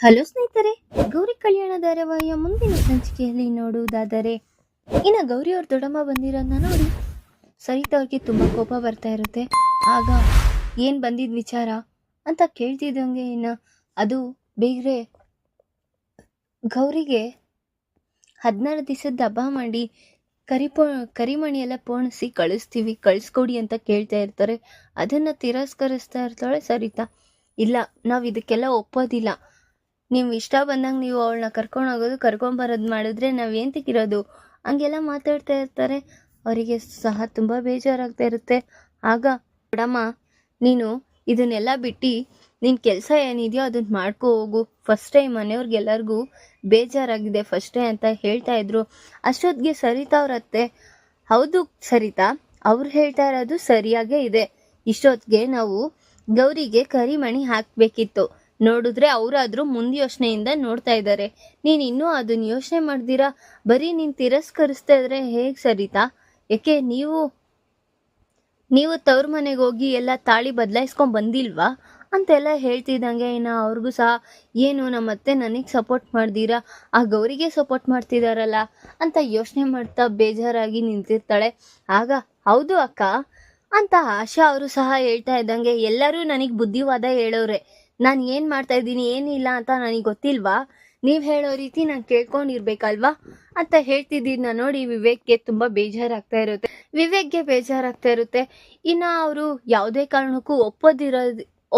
Hello ಸ್ನೇಹಿತರೆ, ಗೌರಿ ಕಲ್ಯಾಣ ಧಾರಾವಾಹಿಯ ಮುಂದಿನ ಸಂಚಿಕೆಯಲ್ಲಿ ನೋಡುವುದಾದರೆ ಇನ್ನು ಗೌರಿ ಅವ್ರ ದೊಡ್ಡಮ್ಮ ಬಂದಿರೋದನ್ನ ನೋಡಿ ಸರಿತಾ ಅವ್ರಿಗೆ ತುಂಬ ಕೋಪ ಬರ್ತಾ ಇರುತ್ತೆ. ಆಗ ಏನು ಬಂದಿದ್ದ ವಿಚಾರ ಅಂತ ಕೇಳ್ತಿದ್ದಂಗೆ ಇನ್ನು ಅದು ಬೇರೆ ಗೌರಿಗೆ 16 ದಿವಸದ ಹಬ್ಬ ಮಾಡಿ ಕರಿಮಣಿ ಎಲ್ಲ ಪೋಣಿಸಿ ಕಳಿಸ್ಕೊಡಿ ಅಂತ ಕೇಳ್ತಾ ಇರ್ತಾರೆ. ಅದನ್ನು ತಿರಸ್ಕರಿಸ್ತಾ ಇರ್ತಾಳೆ ಸರಿತಾ. ಇಲ್ಲ, ನಾವು ಇದಕ್ಕೆಲ್ಲ ಒಪ್ಪೋದಿಲ್ಲ. ನೀವು ಇಷ್ಟ ಬಂದಂಗೆ ನೀವು ಅವಳನ್ನ ಕರ್ಕೊಂಡೋಗೋದು ಕರ್ಕೊಂಬರೋದು ಮಾಡಿದ್ರೆ ನಾವೇನು ತಿಕ್ಕಿರೋದು ಹಂಗೆಲ್ಲ ಮಾತಾಡ್ತಾ ಇರ್ತಾರೆ. ಅವರಿಗೆ ಸಹ ತುಂಬ ಬೇಜಾರಾಗ್ತಾ ಇರುತ್ತೆ. ಆಗ ಮೇಡಮ್ಮ, ನೀನು ಇದನ್ನೆಲ್ಲ ಬಿಟ್ಟು ನಿನ್ನ ಕೆಲಸ ಏನಿದೆಯೋ ಅದನ್ನ ಮಾಡ್ಕೊ ಹೋಗು. ಫಸ್ಟ್ ಟೈಮ್ ಮನೆಯವ್ರಿಗೆಲ್ಲರಿಗೂ ಬೇಜಾರಾಗಿದೆ ಫಸ್ಟ್ ಟೈಮ್ ಅಂತ ಹೇಳ್ತಾ ಇದ್ರು. ಅಷ್ಟೊತ್ತಿಗೆ ಸರಿತಾ ಅವ್ರ ಅತ್ತೆ, ಹೌದು ಸರಿತಾ, ಅವ್ರು ಹೇಳ್ತಾ ಇರೋದು ಸರಿಯಾಗೇ ಇದೆ. ಇಷ್ಟೊತ್ತಿಗೆ ನಾವು ಗೌರಿಗೆ ಕರಿಮಣಿ ಹಾಕಬೇಕಿತ್ತು. ನೋಡಿದ್ರೆ ಅವರಾದ್ರೂ ಮುಂದೆ ಯೋಚನೆಯಿಂದ ನೋಡ್ತಾ ಇದ್ದಾರೆ. ನೀನು ಇನ್ನೂ ಅದನ್ನ ಯೋಚನೆ ಮಾಡ್ದಿರಾ ಬರೀ ನೀನು ತಿರಸ್ಕರಿಸ್ತಾ ಇದ್ರೆ ಹೇಗೆ ಸರಿತಾ? ಯಾಕೆ ನೀವು ತವ್ರ ಮನೆಗೆ ಹೋಗಿ ಎಲ್ಲ ತಾಳಿ ಬದಲಾಯಿಸ್ಕೊಂಡ್ ಬಂದಿಲ್ವಾ ಅಂತೆಲ್ಲ ಹೇಳ್ತಿದ್ದಂಗೆ ಇನ್ನು ಅವ್ರಿಗೂ ಸಹ ಏನು ನಮ್ಮತ್ತೆ ನನಗೆ ಸಪೋರ್ಟ್ ಮಾಡ್ದಿರಾ ಆ ಗೌರಿಗೆ ಸಪೋರ್ಟ್ ಮಾಡ್ತಿದಾರಲ್ಲ ಅಂತ ಯೋಚನೆ ಮಾಡ್ತಾ ಬೇಜಾರಾಗಿ ನಿಂತಿರ್ತಾಳೆ. ಆಗ ಹೌದು ಅಕ್ಕ ಅಂತ ಆಶಾ ಅವರು ಸಹ ಹೇಳ್ತಾ ಇದ್ದಂಗೆ ಎಲ್ಲರೂ ನನಗೆ ಬುದ್ಧಿವಾದ ಹೇಳೋರೆ. ನಾನು ಏನು ಮಾಡ್ತಾ ಇದ್ದೀನಿ ಏನಿಲ್ಲ ಅಂತ ನನಗೆ ಗೊತ್ತಿಲ್ವಾ? ನೀವು ಹೇಳೋ ರೀತಿ ನಾನು ಕೇಳ್ಕೊಂಡಿರ್ಬೇಕಲ್ವಾ ಅಂತ ಹೇಳ್ತಿದ್ದನ್ನ ನೋಡಿ ವಿವೇಕ್ಗೆ ತುಂಬ ಬೇಜಾರಾಗ್ತಾ ಇರುತ್ತೆ. ಇನ್ನು ಅವರು ಯಾವುದೇ ಕಾರಣಕ್ಕೂ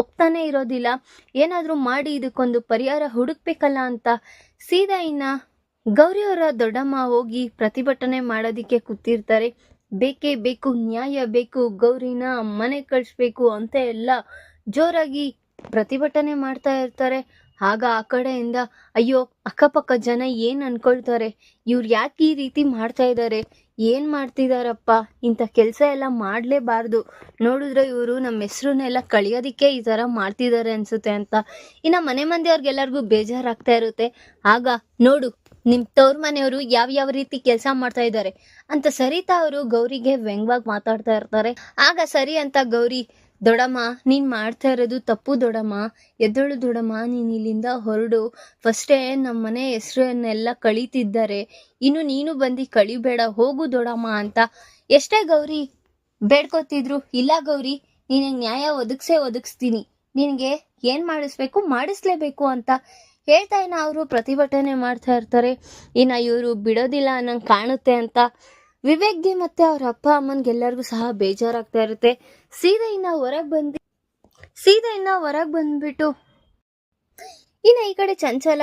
ಒಪ್ತಾನೆ ಇರೋದಿಲ್ಲ. ಏನಾದರೂ ಮಾಡಿ ಇದಕ್ಕೊಂದು ಪರಿಹಾರ ಹುಡುಕ್ಬೇಕಲ್ಲ ಅಂತ ಸೀದಾ ಇನ್ನು ಗೌರಿ ಅವರ ದೊಡ್ಡಮ್ಮ ಹೋಗಿ ಪ್ರತಿಭಟನೆ ಮಾಡೋದಕ್ಕೆ ಕೂತಿರ್ತಾರೆ. ಬೇಕೇ ಬೇಕು, ನ್ಯಾಯ ಬೇಕು, ಗೌರಿನ ಮನೆ ಕಳಿಸ್ಬೇಕು ಅಂತ ಎಲ್ಲ ಜೋರಾಗಿ ಪ್ರತಿಭಟನೆ ಮಾಡ್ತಾ ಇರ್ತಾರೆ. ಆಗ ಆ ಕಡೆಯಿಂದ ಅಯ್ಯೋ ಅಕ್ಕಪಕ್ಕ ಜನ ಏನು ಅನ್ಕೊಳ್ತಾರೆ, ಇವ್ರು ಯಾಕೆ ಈ ರೀತಿ ಮಾಡ್ತಾ ಇದ್ದಾರೆ, ಏನು ಮಾಡ್ತಿದಾರಪ್ಪ, ಇಂಥ ಕೆಲಸ ಎಲ್ಲ ಮಾಡಲೇಬಾರ್ದು, ನೋಡಿದ್ರೆ ಇವರು ನಮ್ಮ ಹೆಸ್ರನ್ನೆಲ್ಲ ಕಳಿಯೋದಕ್ಕೆ ಈ ಥರ ಮಾಡ್ತಿದ್ದಾರೆ ಅನ್ಸುತ್ತೆ ಅಂತ ಇನ್ನು ಮನೆ ಮಂದಿಯವ್ರಿಗೆಲ್ಲರಿಗೂ ಬೇಜಾರಾಗ್ತಾ ಇರುತ್ತೆ. ಆಗ ನೋಡು ನಿಮ್ಮ ತವ್ರ ಮನೆಯವರು ಯಾವ ರೀತಿ ಕೆಲಸ ಮಾಡ್ತಾ ಇದ್ದಾರೆ ಅಂತ ಸರಿತಾ ಅವರು ಗೌರಿಗೆ ವ್ಯಂಗ್ಯವಾಗಿ ಮಾತಾಡ್ತಾ ಇರ್ತಾರೆ. ಆಗ ಸರಿ ಅಂತ ಗೌರಿ, ದೊಡಮ್ಮ ನೀನು ಮಾಡ್ತಾ ಇರೋದು ತಪ್ಪು ದೊಡಮ್ಮ, ಎದ್ದಳು ದೊಡಮ್ಮ, ನೀನು ಇಲ್ಲಿಂದ ಹೊರಡು. ಫಸ್ಟೇ ನಮ್ಮ ಮನೆ ಹೆಸರನ್ನೆಲ್ಲ ಕಳೀತಿದ್ದಾರೆ, ಇನ್ನು ನೀನು ಬಂದು ಕಳಿಬೇಡ, ಹೋಗು ದೊಡಮ್ಮ ಅಂತ ಎಷ್ಟೇ ಗೌರಿ ಬೇಡ್ಕೊತಿದ್ರು. ಇಲ್ಲ ಗೌರಿ, ನಿನಗೆ ನ್ಯಾಯ ಒದಗಿಸ್ತೀನಿ, ನಿನಗೆ ಏನು ಮಾಡಿಸ್ಬೇಕು ಮಾಡಿಸ್ಲೇಬೇಕು ಅಂತ ಹೇಳ್ತಾ ಇನ್ನು ಅವರು ಪ್ರತಿಭಟನೆ ಮಾಡ್ತಾ ಇರ್ತಾರೆ. ಇನ್ನು ಇವರು ಬಿಡೋದಿಲ್ಲ ನಂಗೆ ಕಾಣುತ್ತೆ ಅಂತ ವಿವೇಕ್ಗೆ ಮತ್ತೆ ಅವ್ರ ಅಪ್ಪ ಅಮ್ಮನಿಗೆಲ್ಲರಿಗೂ ಸಹ ಬೇಜಾರಾಗ್ತಾ ಇರುತ್ತೆ. ಸೀದಾ ಇನ್ನ ಹೊರಗೆ ಬಂದ್ಬಿಟ್ಟು ಇನ್ನು ಈ ಕಡೆ ಚಂಚಲ,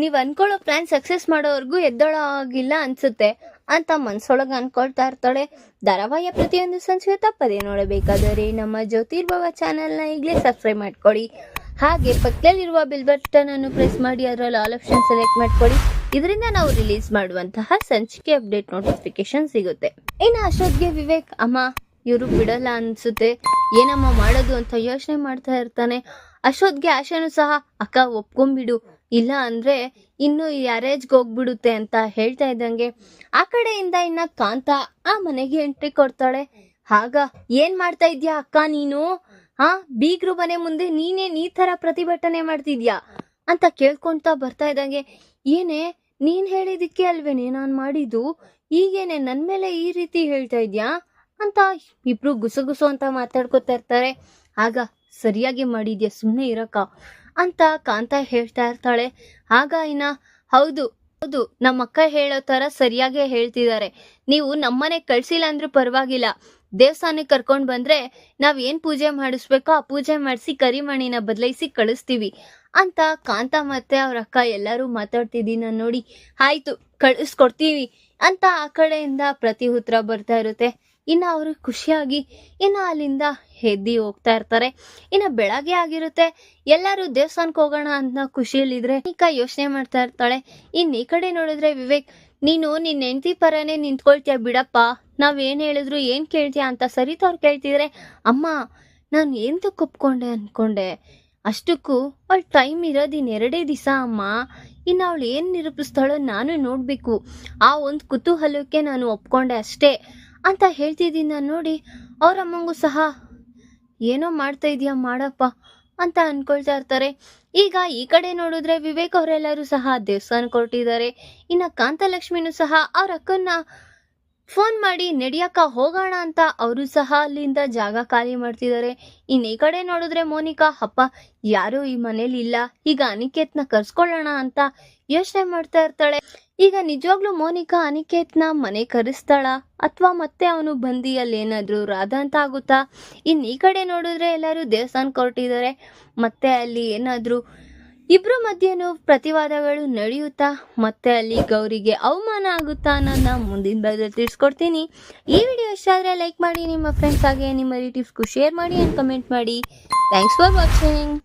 ನೀವು ಅನ್ಕೊಳ್ಳೋ ಪ್ಲಾನ್ ಸಕ್ಸಸ್ ಮಾಡೋವರೆಗೂ ಎದ್ದೊಳಗಿಲ್ಲ ಅನ್ಸುತ್ತೆ ಅಂತ ಮನ್ಸೊಳಗೆ ಅನ್ಕೊಳ್ತಾ ಇರ್ತಾಳೆ. ಧಾರಾವಾಹಿಯ ಪ್ರತಿಯೊಂದು ಸಂಚಿಕೆ ತಪ್ಪದೇ ನೋಡಬೇಕಾದರೆ ನಮ್ಮ ಜ್ಯೋತಿರ್ಭವ ಚಾನೆಲ್ನ ಈಗಲೇ ಸಬ್ಸ್ಕ್ರೈಬ್ ಮಾಡ್ಕೊಳ್ಳಿ. ಹಾಗೆ ಪಕ್ಕದಲ್ಲಿರುವ ಬೆಲ್ ಬಟನ್ ಅನ್ನು ಪ್ರೆಸ್ ಮಾಡಿ ಅದರಲ್ಲಿ ಆಲ್ ಆಪ್ಷನ್ ಸೆಲೆಕ್ಟ್ ಮಾಡ್ಕೊಳ್ಳಿ. ಇದರಿಂದ ನಾವು ರಿಲೀಸ್ ಮಾಡುವಂತಹ ಸಂಚಿಕೆ ಅಪ್ಡೇಟ್ ನೋಟಿಫಿಕೇಶನ್ ಸಿಗುತ್ತೆ. ಇನ್ನು ಅಷ್ಟೊತ್ತಿಗೆ ವಿವೇಕ್, ಅಮ್ಮ ಇವರು ಬಿಡಲ್ಲ ಅನ್ಸುತ್ತೆ, ಏನಮ್ಮ ಮಾಡೋದು ಅಂತ ಯೋಚನೆ ಮಾಡ್ತಾ ಇರ್ತಾನೆ. ಅಷ್ಟೊತ್ತಿಗೆ ಆಶಾನು ಸಹ, ಅಕ್ಕ ಒಪ್ಕೊಂಡ್ಬಿಡು, ಇಲ್ಲ ಅಂದ್ರೆ ಇನ್ನು ಯಾರೇಜ್ಗೆ ಹೋಗ್ಬಿಡುತ್ತೆ ಅಂತ ಹೇಳ್ತಾ ಇದ್ದಂಗೆ ಆ ಕಡೆಯಿಂದ ಇನ್ನ ಕಾಂತ ಆ ಮನೆಗೆ ಎಂಟ್ರಿ ಕೊಡ್ತಾಳೆ. ಆಗ ಏನ್ ಮಾಡ್ತಾ ಇದ್ಯಾ ಅಕ್ಕ ನೀನು? ಬೀಗ್ರು ಮನೆ ಮುಂದೆ ನೀನೇನ್ ಈ ತರ ಪ್ರತಿಭಟನೆ ಮಾಡ್ತಿದ್ಯಾ ಅಂತ ಕೇಳ್ಕೊಂತಾ ಬರ್ತಾ ಇದ್ದಂಗೆ, ಏನೇ ನೀನ್ ಹೇಳಿದಕ್ಕೆ ಅಲ್ವೇನೆ ನಾನು ಮಾಡಿದ್ದು, ಈಗೇನೆ ನನ್ ಮೇಲೆ ಈ ರೀತಿ ಹೇಳ್ತಾ ಇದ್ಯಾ ಅಂತ ಇಬ್ರು ಗುಸಗುಸು ಅಂತ ಮಾತಾಡ್ಕೊತಾ ಇರ್ತಾರೆ. ಆಗ ಸರಿಯಾಗಿ ಮಾಡಿದ್ಯಾ, ಸುಮ್ಮನೆ ಇರಕ್ಕ ಅಂತ ಕಾಂತ ಹೇಳ್ತಾ ಇರ್ತಾಳೆ. ಆಗ ಇನ್ನ ಹೌದು ನಮ್ಮ ಅಕ್ಕ ಹೇಳೋ ತರ ಸರಿಯಾಗೇ ಹೇಳ್ತಿದ್ದಾರೆ, ನೀವು ನಮ್ಮನೆ ಕಳ್ಸಿಲ್ಲ ಅಂದ್ರೂ ಪರವಾಗಿಲ್ಲ, ದೇವಸ್ಥಾನಕ್ಕೆ ಕರ್ಕೊಂಡು ಬಂದ್ರೆ ನಾವ್ ಏನ್ ಪೂಜೆ ಮಾಡಿಸ್ಬೇಕೋ ಆ ಪೂಜೆ ಮಾಡಿಸಿ ಕರಿಮಣಿನ ಬದಲಾಯಿಸಿ ಕಳಿಸ್ತೀವಿ ಅಂತ ಕಾಂತ ಮತ್ತೆ ಅವ್ರ ಅಕ್ಕ ಎಲ್ಲರೂ ಮಾತಾಡ್ತಿದ್ದೀನ ನೋಡಿ, ಆಯ್ತು ಕಳಿಸ್ಕೊಡ್ತೀವಿ ಅಂತ ಆ ಕಡೆಯಿಂದ ಪ್ರತಿ ಉತ್ತರ ಬರ್ತಾ ಇರುತ್ತೆ. ಇನ್ನು ಅವರು ಖುಷಿಯಾಗಿ ಇನ್ನು ಅಲ್ಲಿಂದ ಎದ್ದಿ ಹೋಗ್ತಾ ಇರ್ತಾರೆ. ಇನ್ನು ಬೆಳಗ್ಗೆ ಆಗಿರುತ್ತೆ, ಎಲ್ಲರೂ ದೇವಸ್ಥಾನಕ್ಕೆ ಹೋಗೋಣ ಅಂತ ಖುಷಿಯಲ್ಲಿದ್ರೆ ಈಗ ಯೋಚನೆ ಮಾಡ್ತಾ ಇರ್ತಾಳೆ. ಇನ್ನು ಈ ಕಡೆ ನೋಡಿದ್ರೆ ವಿವೇಕ್, ನೀನು ನಿನ್ನ ಹೆಂಡತಿ ಪರನೇ ನಿಂತ್ಕೊಳ್ತೀಯ ಬಿಡಪ್ಪ, ನಾವೇನು ಹೇಳಿದ್ರು ಏನು ಕೇಳ್ತೀಯ ಅಂತ ಸರಿತಾ ಅವ್ರು ಕೇಳ್ತಿದ್ರೆ, ಅಮ್ಮ ನಾನು ಎಂತಕ್ಕೆ ಒಪ್ಕೊಂಡೆ ಅನ್ಕೊಂಡೆ, ಅಷ್ಟಕ್ಕೂ ಅವಳು ಟೈಮ್ ಇರೋದಿನ್ 2 ದಿವಸ ಅಮ್ಮ, ಇನ್ನು ಅವಳು ಏನು ನಿರೂಪಿಸ್ತಾಳೋ ನಾನು ನೋಡಬೇಕು, ಆ ಒಂದು ಕುತೂಹಲಕ್ಕೆ ನಾನು ಒಪ್ಕೊಂಡೆ ಅಷ್ಟೇ ಅಂತ ಹೇಳ್ತಿದ್ದೀನಿ ನೋಡಿ ಅವ್ರ ಅಮ್ಮಂಗೂ ಸಹ, ಏನೋ ಮಾಡ್ತಾ ಇದೀಯ ಮಾಡಪ್ಪ ಅಂತ ಅನ್ಕೊಳ್ತಾ ಇರ್ತಾರೆ. ಈಗ ಈ ಕಡೆ ನೋಡಿದ್ರೆ ವಿವೇಕ್ ಅವರೆಲ್ಲರೂ ಸಹ ದೇವಸ್ಥಾನಕ್ಕೆ ಹೊರಟಿದ್ದಾರೆ. ಇನ್ನು ಕಾಂತಲಕ್ಷ್ಮಿನೂ ಸಹ ಅವ್ರ ಅಕ್ಕನ್ನ ಫೋನ್ ಮಾಡಿ ನಡಿಯಕ್ಕ ಹೋಗೋಣ ಅಂತ ಅವರು ಸಹ ಅಲ್ಲಿಂದ ಜಾಗ ಖಾಲಿ ಮಾಡ್ತಿದ್ದಾರೆ. ಇನ್ನು ಈ ಕಡೆ ನೋಡಿದ್ರೆ ಮೋನಿಕಾ ಅಪ್ಪ ಯಾರೂ ಈ ಮನೇಲಿ ಇಲ್ಲ, ಈಗ ಅನಿಕೇತ್ನ ಕರ್ಸ್ಕೊಳ್ಳೋಣ ಅಂತ ಯೋಚನೆ ಮಾಡ್ತಾ ಇರ್ತಾಳೆ. ಈಗ ನಿಜವಾಗ್ಲೂ ಮೋನಿಕಾ ಅನಿಕೇತ್ನ ಮನೆ ಕರೆಸ್ತಾಳ ಅಥವಾ ಮತ್ತೆ ಅವನು ಬಂದು ಅಲ್ಲಿ ಏನಾದ್ರು ರಾಧ ಅಂತ ಆಗುತ್ತಾ? ಇನ್ನು ಈ ಕಡೆ ನೋಡಿದ್ರೆ ಎಲ್ಲರೂ ದೇವಸ್ಥಾನಕ್ಕೆ ಹೊರಟಿದ್ದಾರೆ. ಮತ್ತೆ ಅಲ್ಲಿ ಏನಾದ್ರು ಇಬ್ರು ಮಧ್ಯೇನು ಪ್ರತಿವಾದಗಳು ನಡೆಯುತ್ತಾ ಮತ್ತೆ ಅಲ್ಲಿ ಗೌರಿಗೆ ಅವಮಾನ ಆಗುತ್ತಾ ಅನ್ನೋದನ್ನ ಮುಂದಿನ ಭಾಗದಲ್ಲಿ ತಿಳಿಸ್ಕೊಡ್ತೀನಿ. ಈ ವಿಡಿಯೋ ಇಷ್ಟ ಆದರೆ ಲೈಕ್ ಮಾಡಿ, ನಿಮ್ಮ ಫ್ರೆಂಡ್ಸ್ ಹಾಗೆ ನಿಮ್ಮ ರಿಲೇಟಿವ್ಸ್ಗೂ ಶೇರ್ ಮಾಡಿ ಆ್ಯಂಡ್ ಕಮೆಂಟ್ ಮಾಡಿ. Thanks for watching.